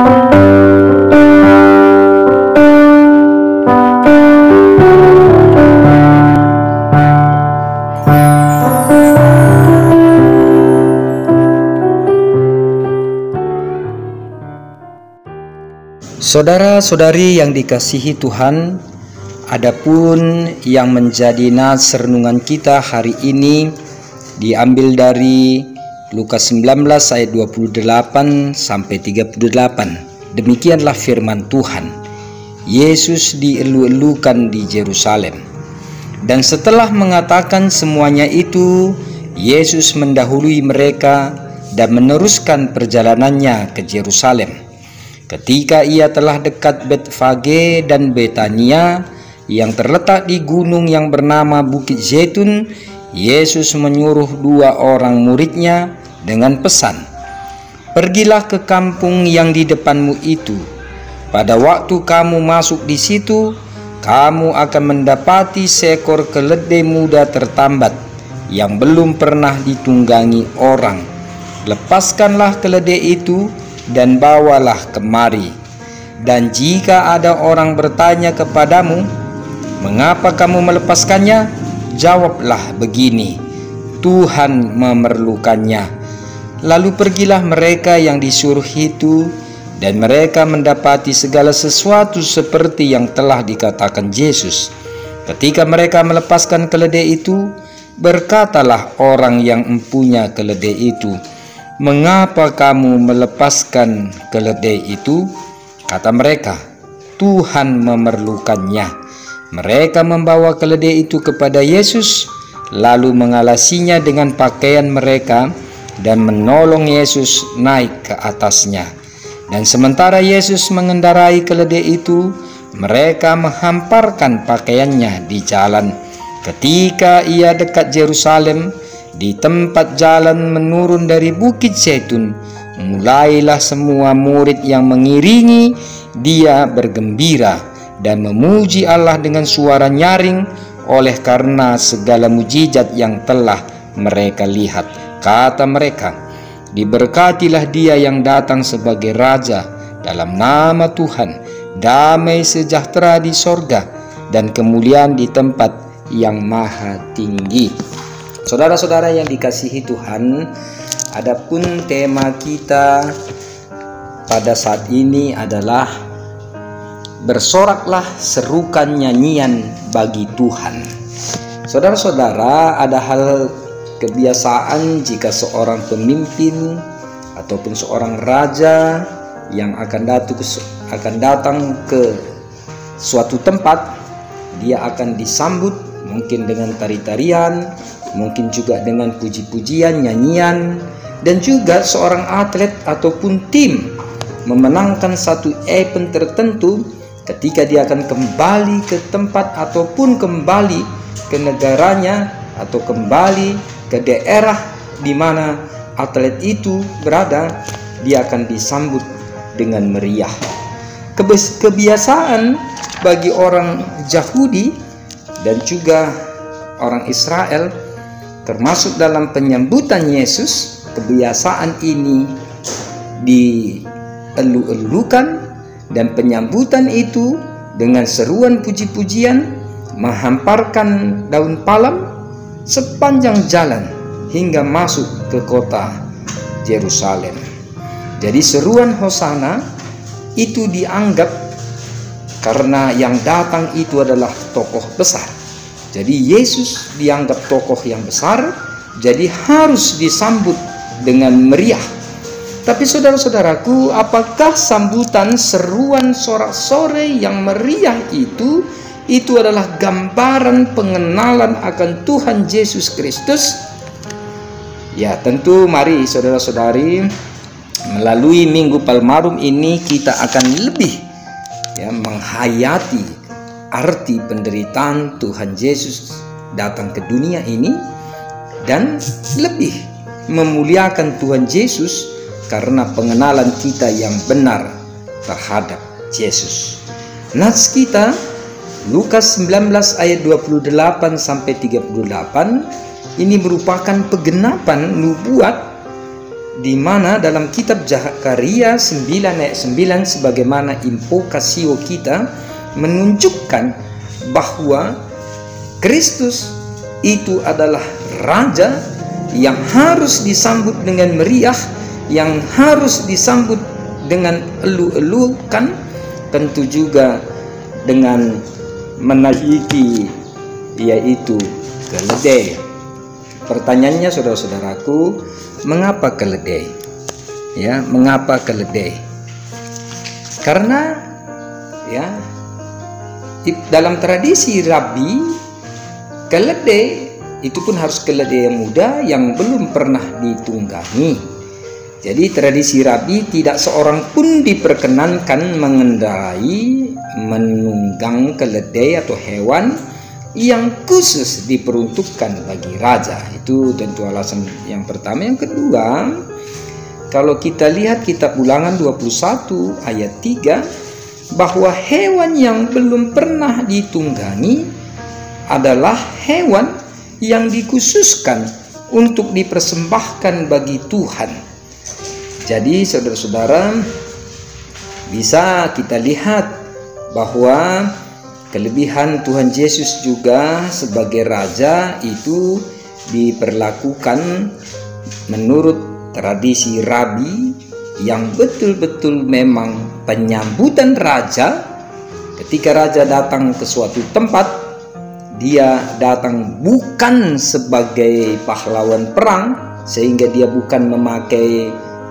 Saudara-saudari yang dikasihi Tuhan, adapun yang menjadi nas renungan kita hari ini diambil dari Lukas 19 ayat 28 sampai 38. Demikianlah firman Tuhan. Yesus dielu-elukan di Yerusalem. Dan setelah mengatakan semuanya itu, Yesus mendahului mereka dan meneruskan perjalanannya ke Yerusalem. Ketika ia telah dekat Betfage dan Betania yang terletak di gunung yang bernama Bukit Zaitun, Yesus menyuruh 2 orang muridnya dengan pesan, "Pergilah ke kampung yang di depanmu itu. Pada waktu kamu masuk di situ, kamu akan mendapati seekor keledai muda tertambat yang belum pernah ditunggangi orang. Lepaskanlah keledai itu dan bawalah kemari. Dan jika ada orang bertanya kepadamu, 'Mengapa kamu melepaskannya?' jawablah begini, 'Tuhan memerlukannya.' Lalu pergilah mereka yang disuruh itu, dan mereka mendapati segala sesuatu seperti yang telah dikatakan Yesus. Ketika mereka melepaskan keledai itu, berkatalah orang yang mempunyai keledai itu, 'Mengapa kamu melepaskan keledai itu?' Kata mereka, 'Tuhan memerlukannya.' Mereka membawa keledai itu kepada Yesus, lalu mengalasinya dengan pakaian mereka dan menolong Yesus naik ke atasnya. Dan sementara Yesus mengendarai keledai itu, mereka menghamparkan pakaiannya di jalan. Ketika ia dekat Yerusalem, di tempat jalan menurun dari Bukit Zaitun, mulailah semua murid yang mengiringi dia bergembira dan memuji Allah dengan suara nyaring oleh karena segala mujizat yang telah mereka lihat. Kata mereka, "Diberkatilah dia yang datang sebagai Raja dalam nama Tuhan, damai sejahtera di sorga dan kemuliaan di tempat yang maha tinggi." Saudara-saudara yang dikasihi Tuhan, adapun tema kita pada saat ini adalah bersoraklah serukan nyanyian bagi Tuhan. Saudara-saudara, ada hal kebiasaan jika seorang pemimpin ataupun seorang raja yang akan datang ke suatu tempat, dia akan disambut mungkin dengan tari-tarian, mungkin juga dengan puji-pujian, nyanyian, dan juga seorang atlet ataupun tim memenangkan satu event tertentu. Ketika dia akan kembali ke tempat ataupun kembali ke negaranya atau kembali ke daerah di mana atlet itu berada, dia akan disambut dengan meriah. Kebiasaan bagi orang Yahudi dan juga orang Israel, termasuk dalam penyambutan Yesus, kebiasaan ini dielu-elukan, dan penyambutan itu dengan seruan puji-pujian menghamparkan daun palem sepanjang jalan hingga masuk ke kota Yerusalem. Jadi seruan Hosana itu dianggap karena yang datang itu adalah tokoh besar. Jadi Yesus dianggap tokoh yang besar, jadi harus disambut dengan meriah. Tapi saudara-saudaraku, apakah sambutan seruan sorak-sorai yang meriah itu adalah gambaran pengenalan akan Tuhan Yesus Kristus? Ya, tentu mari saudara-saudari, melalui Minggu Palmarum ini kita akan lebih menghayati arti penderitaan Tuhan Yesus datang ke dunia ini, dan lebih memuliakan Tuhan Yesus karena pengenalan kita yang benar terhadap Yesus. Nats kita Lukas 19 ayat 28 sampai 38 ini merupakan penggenapan nubuat di mana dalam kitab Zakaria 9 ayat 9 sebagaimana invokasio kita menunjukkan bahwa Kristus itu adalah raja yang harus disambut dengan meriah, yang harus disambut dengan elu-elukan, tentu juga dengan menaiki, yaitu keledai. Pertanyaannya saudara-saudaraku, mengapa keledai? Ya, mengapa keledai? Karena ya, dalam tradisi Rabi, keledai itu pun harus keledai yang muda yang belum pernah ditunggangi. Jadi tradisi Rabi tidak seorang pun diperkenankan mengendarai, menunggang keledai atau hewan yang khusus diperuntukkan bagi raja. Itu tentu alasan yang pertama. Yang kedua, kalau kita lihat kitab Ulangan 21 ayat 3, bahwa hewan yang belum pernah ditunggangi adalah hewan yang dikhususkan untuk dipersembahkan bagi Tuhan. Jadi saudara-saudara, bisa kita lihat bahwa kelebihan Tuhan Yesus juga sebagai raja itu diperlakukan menurut tradisi Rabi yang betul-betul memang penyambutan raja. Ketika raja datang ke suatu tempat, dia datang bukan sebagai pahlawan perang, sehingga dia bukan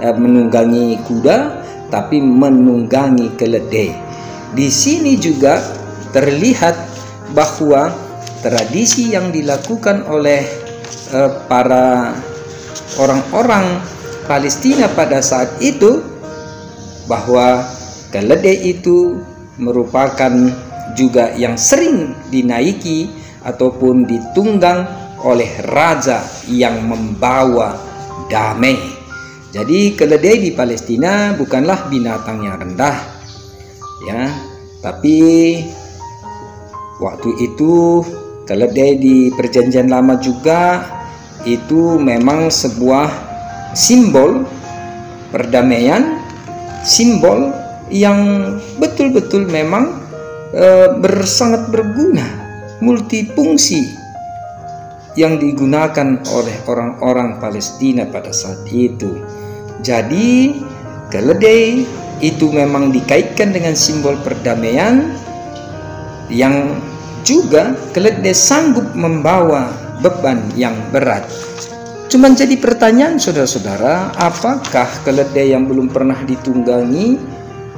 menunggangi kuda, tapi menunggangi keledai. Di sini juga terlihat bahwa tradisi yang dilakukan oleh para orang-orang Palestina pada saat itu, bahwa keledai itu merupakan juga yang sering dinaiki ataupun ditunggang oleh raja yang membawa damai. Jadi keledai di Palestina bukanlah binatang yang rendah, ya, tapi waktu itu keledai di Perjanjian Lama juga itu memang sebuah simbol perdamaian, simbol yang betul-betul memang sangat berguna, multifungsi yang digunakan oleh orang-orang Palestina pada saat itu. Jadi keledai itu memang dikaitkan dengan simbol perdamaian, yang juga keledai sanggup membawa beban yang berat. Cuman jadi pertanyaan saudara-saudara, apakah keledai yang belum pernah ditunggangi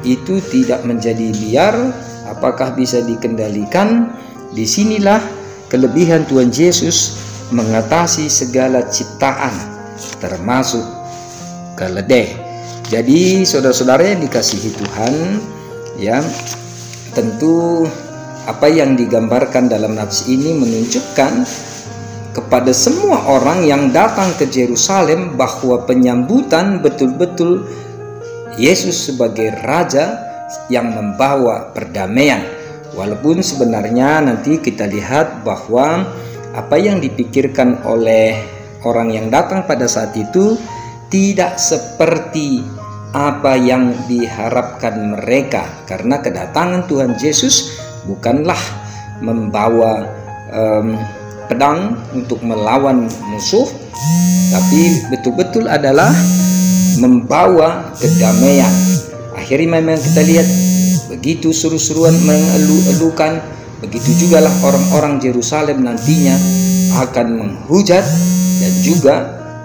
itu tidak menjadi liar? Apakah bisa dikendalikan? Disinilah kelebihan Tuhan Yesus mengatasi segala ciptaan, termasuk keledai. Jadi saudara-saudara yang dikasihi Tuhan, ya, tentu apa yang digambarkan dalam nats ini menunjukkan kepada semua orang yang datang ke Yerusalem bahwa penyambutan betul-betul Yesus sebagai Raja yang membawa perdamaian. Walaupun sebenarnya nanti kita lihat bahwa apa yang dipikirkan oleh orang yang datang pada saat itu tidak seperti apa yang diharapkan mereka, karena kedatangan Tuhan Yesus bukanlah membawa pedang untuk melawan musuh, tapi betul-betul adalah membawa kedamaian. Akhirnya memang kita lihat begitu seru-seruan mengeluh-elukan, begitu juga lah orang-orang Yerusalem nantinya akan menghujat dan juga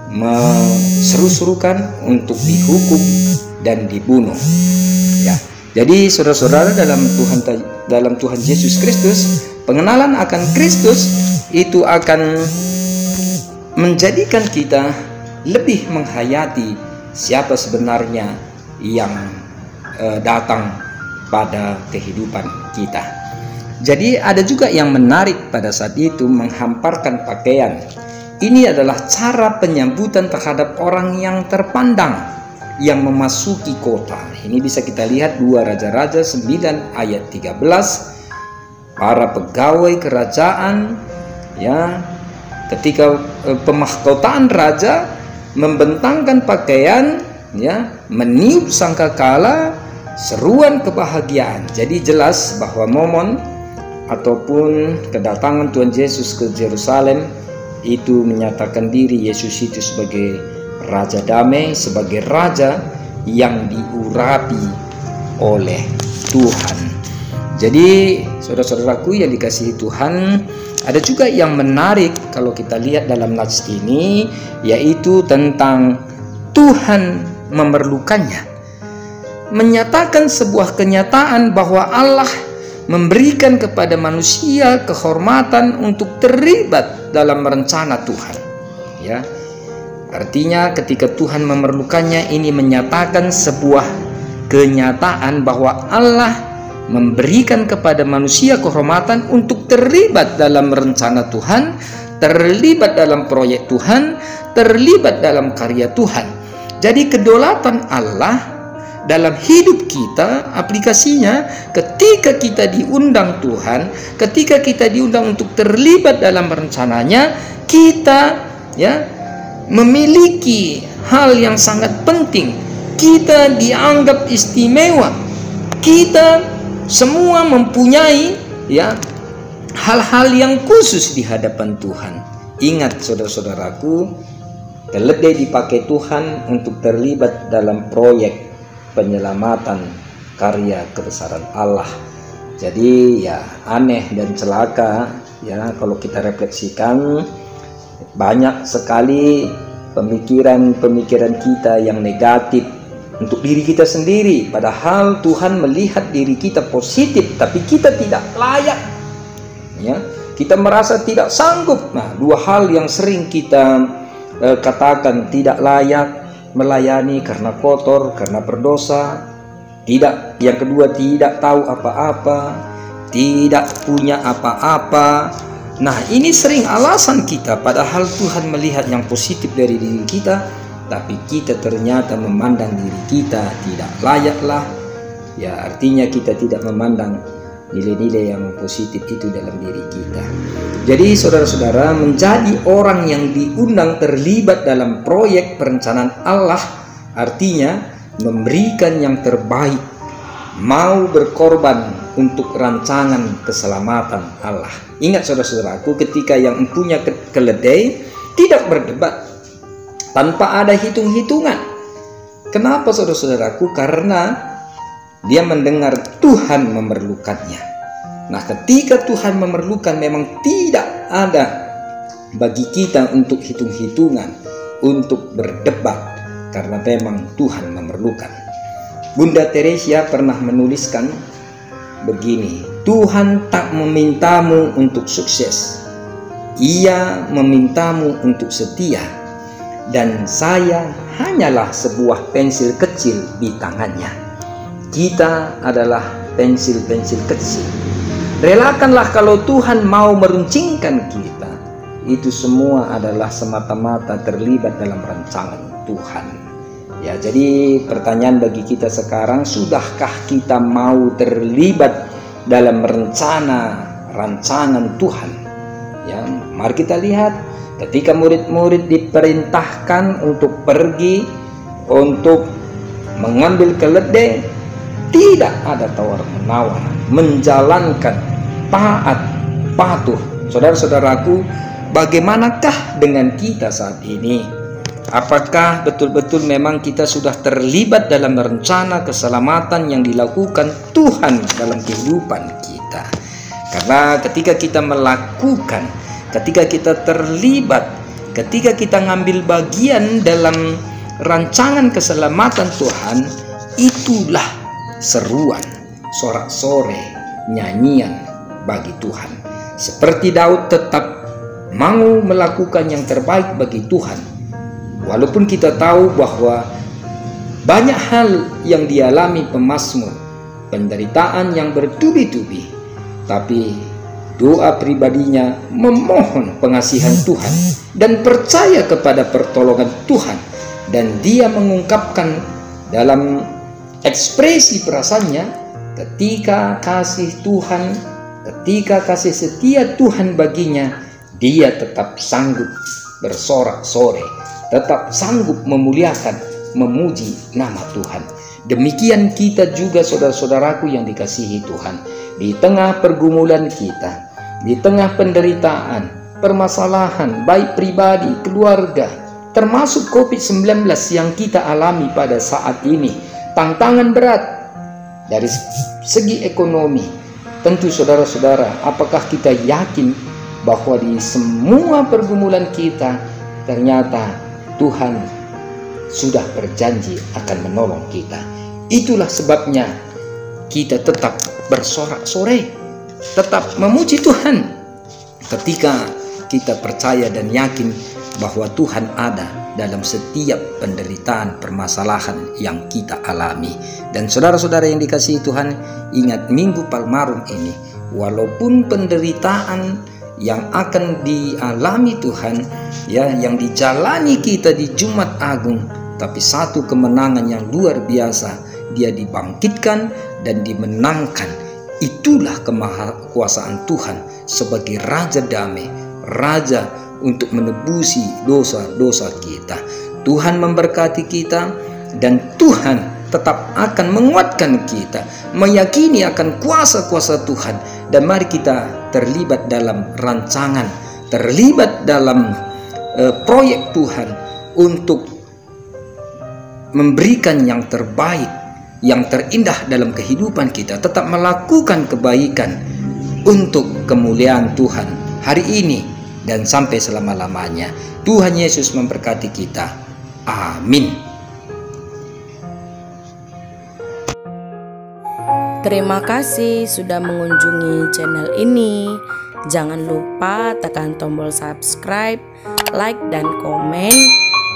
menseru-serukan untuk dihukum dan dibunuh. Ya, jadi saudara-saudara dalam Tuhan Yesus Kristus, pengenalan akan Kristus itu akan menjadikan kita lebih menghayati siapa sebenarnya yang datang pada kehidupan kita. Jadi ada juga yang menarik pada saat itu menghamparkan pakaian. Ini adalah cara penyambutan terhadap orang yang terpandang yang memasuki kota. Ini bisa kita lihat 2 Raja-Raja 9 ayat 13. Para pegawai kerajaan, ya, ketika pemahkotaan raja, membentangkan pakaian, ya, meniup sangkakala, seruan kebahagiaan. Jadi jelas bahwa momen ataupun kedatangan Tuhan Yesus ke Yerusalem itu menyatakan diri Yesus itu sebagai Raja Damai, sebagai Raja yang diurapi oleh Tuhan. Jadi saudara-saudaraku yang dikasihi Tuhan, ada juga yang menarik kalau kita lihat dalam nats ini, yaitu tentang Tuhan memerlukannya. Menyatakan sebuah kenyataan bahwa Allah memberikan kepada manusia kehormatan untuk terlibat dalam rencana Tuhan. Ya, artinya ketika Tuhan memerlukannya, ini menyatakan sebuah kenyataan bahwa Allah memberikan kepada manusia kehormatan untuk terlibat dalam rencana Tuhan, terlibat dalam proyek Tuhan, terlibat dalam karya Tuhan. Jadi kedaulatan Allah dalam hidup kita, aplikasinya ketika kita diundang Tuhan, ketika kita diundang untuk terlibat dalam rencananya, kita, ya, memiliki hal yang sangat penting. Kita dianggap istimewa. Kita semua mempunyai, ya, hal-hal yang khusus di hadapan Tuhan. Ingat saudara-saudaraku, keledai dipakai Tuhan untuk terlibat dalam proyek penyelamatan karya kebesaran Allah. Jadi ya aneh dan celaka, ya, kalau kita refleksikan, banyak sekali pemikiran-pemikiran kita yang negatif untuk diri kita sendiri, padahal Tuhan melihat diri kita positif, tapi kita tidak layak, ya, kita merasa tidak sanggup. Nah, dua hal yang sering kita katakan: tidak layak melayani karena kotor, karena berdosa. Tidak, yang kedua, tidak tahu apa-apa, tidak punya apa-apa. Nah, ini sering alasan kita, padahal Tuhan melihat yang positif dari diri kita, tapi kita ternyata memandang diri kita tidak layaklah. Ya, artinya kita tidak memandang nilai-nilai yang positif itu dalam diri kita. Jadi saudara-saudara, menjadi orang yang diundang terlibat dalam proyek perencanaan Allah artinya memberikan yang terbaik, mau berkorban untuk rancangan keselamatan Allah. Ingat saudara-saudaraku, ketika yang empunya keledai tidak berdebat tanpa ada hitung-hitungan. Kenapa saudara-saudaraku? Karena dia mendengar Tuhan memerlukannya. Nah, ketika Tuhan memerlukan, memang tidak ada bagi kita untuk hitung-hitungan, untuk berdebat, karena memang Tuhan memerlukan. Bunda Teresia pernah menuliskan begini: Tuhan tak memintamu untuk sukses, Ia memintamu untuk setia, dan saya hanyalah sebuah pensil kecil di tangannya. Kita adalah pensil-pensil kecil. Relakanlah kalau Tuhan mau meruncingkan kita. Itu semua adalah semata-mata terlibat dalam rancangan Tuhan. Ya, jadi pertanyaan bagi kita sekarang, sudahkah kita mau terlibat dalam rancangan Tuhan? Ya, mari kita lihat. Ketika murid-murid diperintahkan untuk pergi untuk mengambil keledai, tidak ada tawar-menawar, menjalankan taat, patuh. Saudara-saudaraku, bagaimanakah dengan kita saat ini? Apakah betul-betul memang kita sudah terlibat dalam rencana keselamatan yang dilakukan Tuhan dalam kehidupan kita? Karena ketika kita melakukan, ketika kita terlibat, ketika kita ngambil bagian dalam rancangan keselamatan Tuhan, itulah seruan, sorak-sorai, nyanyian bagi Tuhan. Seperti Daud tetap mau melakukan yang terbaik bagi Tuhan, walaupun kita tahu bahwa banyak hal yang dialami pemazmur, penderitaan yang bertubi-tubi, tapi doa pribadinya memohon pengasihan Tuhan dan percaya kepada pertolongan Tuhan, dan dia mengungkapkan dalam ekspresi perasaannya ketika kasih Tuhan, ketika kasih setia Tuhan baginya, dia tetap sanggup bersorak-sorai, tetap sanggup memuliakan, memuji nama Tuhan. Demikian kita juga saudara-saudaraku yang dikasihi Tuhan. Di tengah pergumulan kita, di tengah penderitaan, permasalahan baik pribadi, keluarga, termasuk COVID-19 yang kita alami pada saat ini, tantangan berat dari segi ekonomi. Tentu saudara-saudara, apakah kita yakin bahwa di semua pergumulan kita ternyata Tuhan sudah berjanji akan menolong kita? Itulah sebabnya kita tetap bersorak-sorai, tetap memuji Tuhan ketika kita percaya dan yakin bahwa Tuhan ada dalam setiap penderitaan, permasalahan yang kita alami. Dan saudara-saudara yang dikasihi Tuhan, ingat Minggu Palmarum ini, walaupun penderitaan yang akan dialami Tuhan, ya, yang dijalani kita di Jumat Agung, tapi satu kemenangan yang luar biasa, dia dibangkitkan dan dimenangkan. Itulah kemahakuasaan Tuhan sebagai Raja Damai, Raja untuk menebusi dosa-dosa kita. Tuhan memberkati kita, dan Tuhan tetap akan menguatkan kita, meyakini akan kuasa-kuasa Tuhan. Dan mari kita terlibat dalam rancangan, terlibat dalam proyek Tuhan untuk memberikan yang terbaik, yang terindah dalam kehidupan kita. Tetap melakukan kebaikan untuk kemuliaan Tuhan hari ini dan sampai selama-lamanya. Tuhan Yesus memberkati kita. Amin. Terima kasih sudah mengunjungi channel ini. Jangan lupa tekan tombol subscribe, like, dan komen.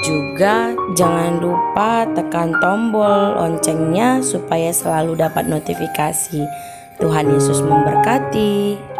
Juga jangan lupa tekan tombol loncengnya supaya selalu dapat notifikasi. Tuhan Yesus memberkati.